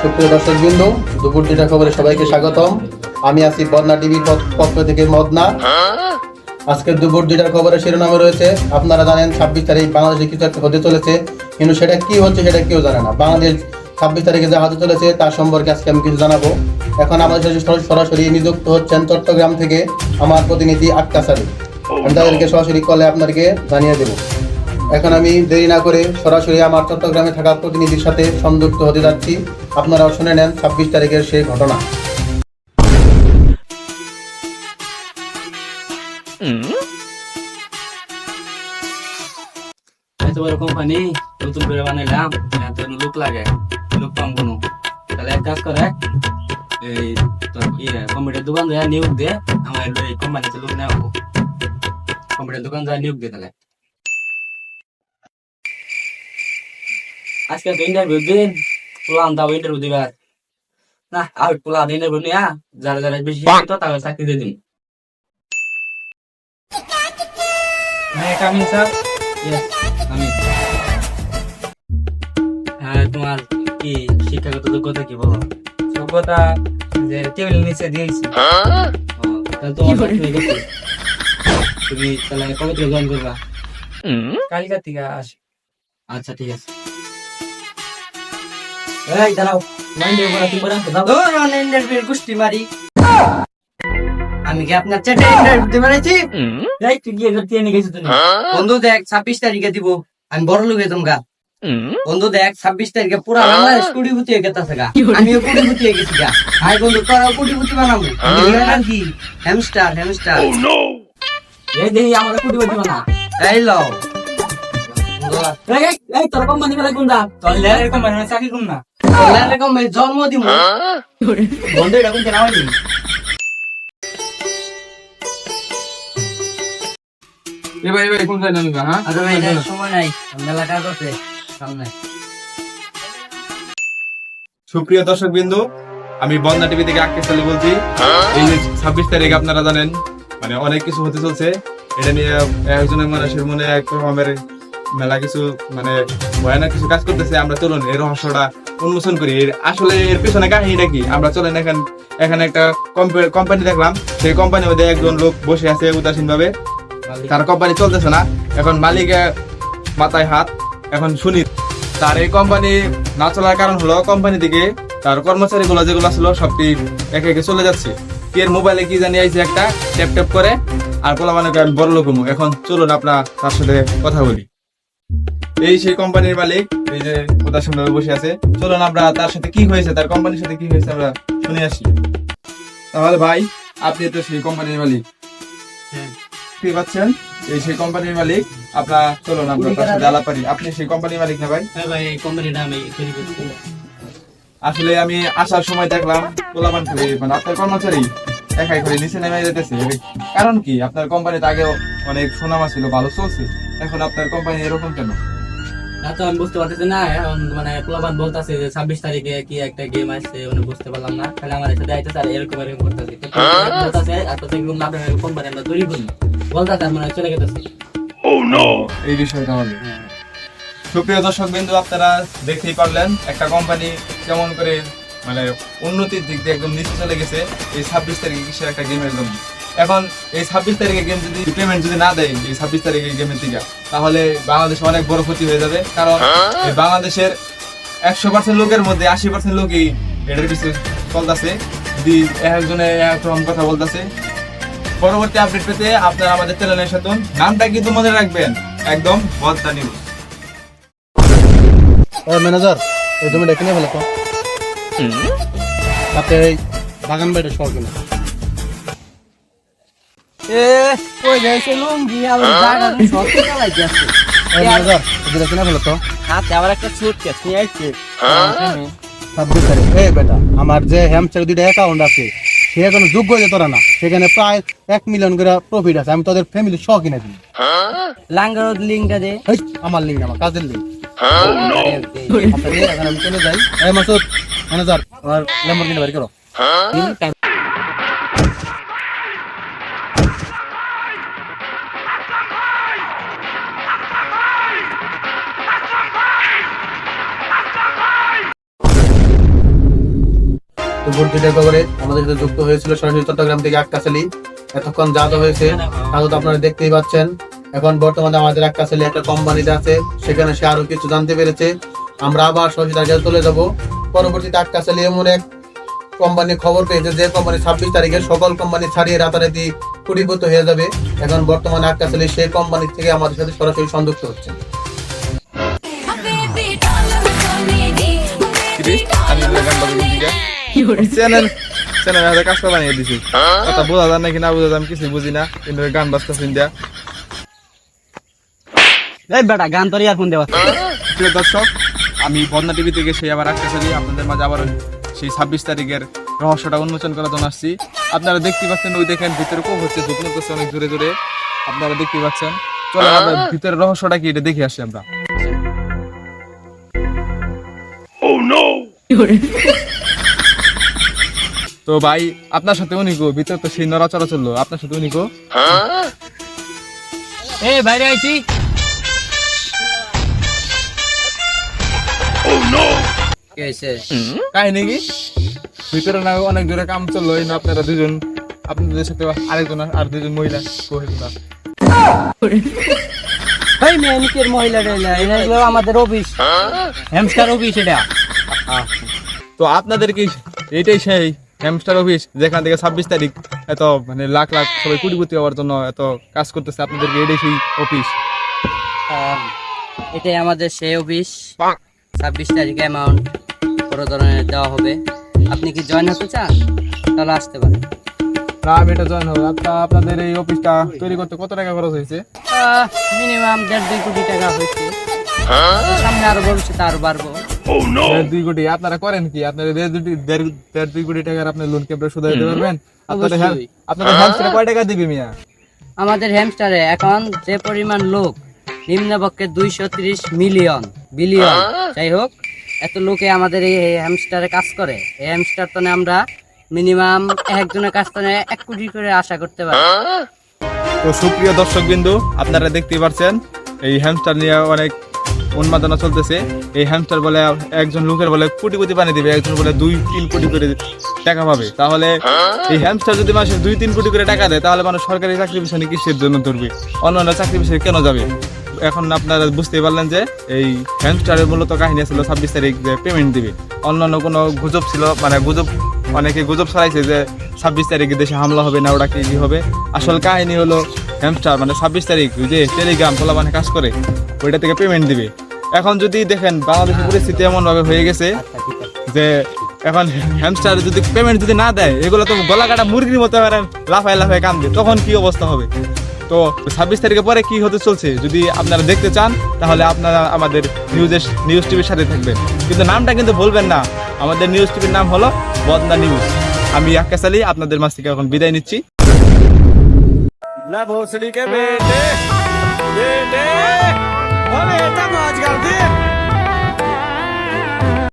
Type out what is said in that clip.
সুপ্রিয় দর্শকবৃন্দ, দুপুর দুইটা খবরে সবাইকে স্বাগতম। আমি আছি বদনা টিভির পক্ষ থেকে মদনা। আজকের দুপুর দুইটার খবরের শিরোনামে রয়েছে, আপনারা জানেন 26 তারিখ বাংলাদেশে কিছু একটা হতে চলেছে, কিন্তু সেটা কি হচ্ছে সেটা কেউ জানে না। বাংলাদেশ 26 তারিখে যা হতে চলেছে তার সম্পর্কে আজকে আমি কিছু জানাবো। এখন আমাদের সাথে সরাসরি নিযুক্ত হচ্ছেন চট্টগ্রাম থেকে আমার প্রতিনিধি আক্কাস আলী। আমি তাদেরকে সরাসরি কলে আপনাদেরকে জানিয়ে দেবো। এখন আমি দেরি না করে সরাসরি আমার চট্টগ্রামে থাকা প্রতিনিধির সাথে সংযুক্ত হতে যাচ্ছি। আপনারাও শুনে নেন 26 তারিখের সেই ঘটনা। এত বড় কোম্পানি নতুন করে বানাইলাম, এত লোক লাগে, লোক পাম কোনো। তাহলে এক কাজ করে, এই তোর কম্পিউটার দোকান যায় নিয়োগ দে, আমার এই কোম্পানিতে লোক নেওয়া কম্পিউটার দোকান যায় নিয়োগ দে। তাহলে আজকে তো ইন্টারভিউ দিন, পোলাম দাও ইন্টারভিউ দিবার না, আর পোলা ইন্টারভিউ নিয়া যারা যারা বেশি শিক্ষিত তাদের চাকরি দিয়ে দিন। আমি হ্যাঁ, তোমার কি শিক্ষাগত যোগ্যতা কি বলো? যোগ্যতা যে টেবিল নিচে দিয়েছি। তাহলে তোমার চাকরি হয়ে গেছে। তুমি তাহলে কবে থেকে জয়েন করবা? কালকা থেকে আসি। আচ্ছা ঠিক আছে। এই দাঁড়াও, মাইন্ডে উপরে তুমি বলে দাও। ইন্টারভিউ গুষ্টি মারি। আমি কি আপনার চ্যাটে ইন্টারভিউ দিতে পারছি? এই তুই গিয়ে করতে এনে গেছিস তুমি? বন্ধু দেখ 26 তারিখে দিব, আমি বড় লোক হইতাম গা। বন্ধু দেখ 26 তারিখে পুরা বাংলাদেশ কোটিপতি হয়ে গেছে গা, আমিও কোটিপতি হয়ে গেছি গা। হাই বন্ধু, তোরাও কোটিপতি বানাবো। আর কি হ্যামস্টার হ্যামস্টার। এই দেখি আমার কোটিপতি বানা। এই লও এই তোর কোম্পানি ফেলে কোন দা? চলে এরকম মানে চাকরি করুন না, এরকম জন্ম দিব। বন্ধু এটা কোন কেনা হয়নি? আরে ভাই সময় নাই, মেলা কাজ আছে সামনে। সুপ্রিয় দর্শক বিন্দু, আমি বন্দনা টিভি থেকে আক্কাস আলী বলছি। এই যে 26 তারিখ আপনারা জানেন, মানে অনেক কিছু হতে চলছে। এটা নিয়ে একজনের মানুষের মনে এক রকমের মেলা কিছু, মানে ভয়ানক কিছু কাজ করতেছে। আমরা চলুন এই রহস্যটা উন্মোচন করি। আসলে এর পিছনে কাহিনীটা কি, আমরা চলেন। এখানে একটা কোম্পানি দেখলাম, সেই কোম্পানির মধ্যে একজন লোক বসে আছে উদাসীন ভাবে, তার কোম্পানি চলতেছে না। এখন মালিকের মাথায় হাত। এখন শুনি তার এই কোম্পানি না চলার কারণ হলো কোম্পানি থেকে তার কর্মচারী গুলো যেগুলো ছিল সবটি একে একে চলে যাচ্ছে। এর মোবাইলে কি জানি আইছে একটা ট্যাপ ট্যাপ করে, আর বলা মানে আমি বড় লোক হবো। এখন চলুন আপনার তার সাথে কথা বলি। এই সেই কোম্পানির মালিক, এই যে উদাসীন ভাবে বসে আছে। চলুন আমরা তার সাথে কি হয়েছে, তার কোম্পানির সাথে কি হয়েছে আমরা শুনে আসি। তাহলে ভাই, আপনি তো সেই কোম্পানির মালিক, ঠিক পাচ্ছেন? এই সেই কোম্পানির মালিক। আপনার চলুন আমরা তার সাথে আলাপ করি। আপনি সেই কোম্পানির মালিক না ভাই? হ্যাঁ ভাই, এই কোম্পানিটা আমি তৈরি করছি। আসলে আমি আসার সময় দেখলাম পোলাপান করে, মানে আপনার কর্মচারী একাই করে নিচে নেমে যেতেছে। কারণ কি? আপনার কোম্পানিতে আগেও অনেক সুনাম ছিল, ভালো চলছে, এখন আপনার কোম্পানি এরকম কেন? তা তো আমি বুঝতে পারতেছি না। এখন মানে পোলাপান বলতেছে যে 26 তারিখে কি একটা গেম আসছে, মানে বুঝতে পারলাম না। খালি আমার সাথে আইতেছে আর এরকম এরকম করতেছে। বলতেছে এত থেকে আপনার কোম্পানি আমরা তৈরি করি বলতেছে, আর মানে চলে গেতেছে। এই বিষয়টা হবে। সুপ্রিয় দর্শক বিন্দু, আপনারা দেখতেই পারলেন একটা কোম্পানি কেমন করে মানে উন্নতির দিক দিয়ে একদম নিচে চলে গেছে এই 26 তারিখে কিছু একটা গেমের জন্য। এখন এই 26 তারিখে গেম যদি পেমেন্ট যদি না দেয় এই 26 তারিখে গেমের দিকে, তাহলে বাংলাদেশে অনেক বড় ক্ষতি হয়ে যাবে। কারণ এই বাংলাদেশের 100% লোকের মধ্যে 80% লোকই এটার পিছনে চলতেছে, যদি একজনে একরকম কথা বলতেছে। পরবর্তী আপডেট পেতে আপনারা আমাদের চ্যানেলের সাথে নামটা কিন্তু মনে রাখবেন, একদম বদনা নিউজ। ম্যানেজার, এই তুমি ডেকে নিয়ে ফেলো তো। আপনি এই বাগান বাড়িটা সহ কিনা। ওই যাইছে লুঙ্গি আর জায়গা সব চালাইতে আছে। ম্যানেজার, এটা ডেকে নিয়ে ফেলো তো। হাতে আবার একটা সুটকেস নিয়ে আইছে। 26 তারিখ। এই বেটা, আমার যে হ্যামস্টার দুইটা অ্যাকাউন্ট আছে, সে কোনো যোগ্য যে তোরা না, সেখানে প্রায় 1 মিলিয়ন করে প্রফিট আছে। আমি তোদের ফ্যামিলি সহ কিনে দিই। লাঙ্গার লিঙ্কটা দে। আমার লিঙ্ক, আমার কাজের লিঙ্ক। এখন আমি চলে যাই। এই মাসুদ, ম্যানেজার, আমার ল্যাম্বরগিনি বাড়ি করো। দুপুর 2টার খবরে আমাদের সাথে যুক্ত হয়েছিল সরাসরি চট্টগ্রাম থেকে আক্কাস আলী। এতক্ষণ যা হয়েছে তা তো আপনারা দেখতেই পাচ্ছেন। এখন বর্তমানে আমাদের আক্কাস আলী একটা কোম্পানিতে আছে, সেখানে সে আরো কিছু জানতে পেরেছে। আমরা আবার সরাসরি তার কাছে চলে যাব। পরবর্তীতে আক্কাস আলী এমন এক কোম্পানি খবর পেয়েছে যে কোম্পানি 26 তারিখে সকল কোম্পানি ছাড়িয়ে রাতারাতি কোটিপতি হয়ে যাবে। এখন বর্তমানে আক্কাস আলী সেই কোম্পানি থেকে আমাদের সাথে সরাসরি সংযুক্ত হচ্ছে। চ্যানেল কাজ বানিয়ে দিছি, কথা বোঝা যায় নাকি না বোঝা যায় আমি কিছু বুঝি না, কিন্তু গান বাজতে শুনতে। এই বেটা গান তোর ইয়ারফোন দেওয়া। প্রিয় দর্শক, আমি বদনা টিভি থেকে সেই আবার আসতে চাই আপনাদের মাঝে আবার সেই 26 তারিখের রহস্যটা উন্মোচন করার জন্য আসছি। আপনারা দেখতে পাচ্ছেন, ওই দেখেন ভিতরে খুব হচ্ছে, ঝুঁকনো করছে অনেক জোরে জোরে, আপনারা দেখতে পাচ্ছেন। চলো আমরা ভিতরের রহস্যটা কি এটা দেখে আসি আমরা। তো ভাই আপনার সাথে উনি গো, ভিতরে তো সেই নড়াচড়া চললো, আপনার সাথে উনি গো। এ বাইরে আইছি। কি হয়েছে? কাহিনী কি ভিতরে না অনেক জোরে কাম চললো, এই না আপনারা দুজন, আপনাদের সাথে আরেকজন আর দুজন মহিলা কহিলা। এই মেয়ের মহিলা রেলা এটা হলো আমাদের অফিস, হ্যামস্টার অফিস এটা। তো আপনাদের কি এইটাই সেই হ্যামস্টার অফিস যেখান থেকে 26 তারিখ এত মানে লাখ লাখ সবাই কোটিপতি হওয়ার জন্য এত কাজ করতেছে? আপনাদের কি এইটাই সেই অফিস? এটাই আমাদের সেই অফিস। 26 তারিখে অ্যামাউন্ট বড় ধরনের দেওয়া হবে। আপনি কি জয়েন হতে চান? তাহলে আসতে পারেন। না আমি এটা জয়েন হবো। আপনাদের এই অফিসটা তৈরি করতে কত টাকা খরচ হয়েছে? মিনিমাম 1.5-2 কোটি টাকা হয়েছে। সামনে আরো ভবিষ্যতে আরো বাড়বো। 1.5-2 কোটি? আপনারা করেন কি? আপনারা 1.5-2 কোটি টাকার আপনি লোন কি আপনারা শোধ দিতে পারবেন? আপনাদের হ্যামস্টারে কয় টাকা দিবে মিয়া? আমাদের হ্যামস্টারে এখন যে পরিমাণ লোক, নিম্নপক্ষে 230 মিলিয়ন বিলিয়ন, যাই হোক এত লোকে আমাদের এই হ্যামস্টারে কাজ করে। এই হ্যামস্টার তো আমরা মিনিমাম একজনের কাছ থেকে 1 কোটি করে আশা করতে পারি। তো সুপ্রিয় দর্শক বিন্দু, আপনারা দেখতেই পাচ্ছেন এই হ্যামস্টার নিয়ে অনেক উন্মাদনা চলতেছে। এই হ্যামস্টার বলে একজন লোকের বলে কোটি বানিয়ে দিবে, একজন বলে 2-3 কোটি করে টাকা পাবে। তাহলে এই হ্যামস্টার যদি মাসে 2-3 কোটি করে টাকা দেয়, তাহলে মানুষ সরকারি চাকরি পিছনে কিসের জন্য ধরবে? অন্যান্য চাকরি পিছনে কেন যাবে? এখন আপনারা বুঝতেই পারলেন যে এই হ্যামস্টারের মূলত কাহিনী ছিল 26 তারিখ যে পেমেন্ট দিবে। অন্যান্য কোনো গুজব ছিল, মানে গুজব অনেকে গুজব ছড়াইছে যে 26 তারিখে দেশে হামলা হবে না, ওটা কি হবে। আসল কাহিনী হলো হ্যামস্টার মানে 26 তারিখ যে টেলিগ্রাম পোলাপানে কাজ করে ওইটা থেকে পেমেন্ট দিবে। এখন যদি দেখেন বাংলাদেশের পরিস্থিতি এমন ভাবে হয়ে গেছে যে এখন হ্যামস্টার যদি পেমেন্ট যদি না দেয়, এগুলো তো গলা কাটা মুরগির মতো লাফায় লাফায় কান্দে, তখন কি অবস্থা হবে? তো 26 তারিখের পরে কি হতে চলছে যদি আপনারা দেখতে চান, তাহলে আপনারা আমাদের নিউজ টিভির সাথে থাকবেন। কিন্তু নামটা কিন্তু বলবেন না, আমাদের নিউজ টিভির নাম হলো বদনা নিউজ। আমি আক্কাস আলী আপনাদের মাছ থেকে এখন বিদায় নিচ্ছি। ना भोसड़ी के बेटे बेटे अरे तब आज कर दे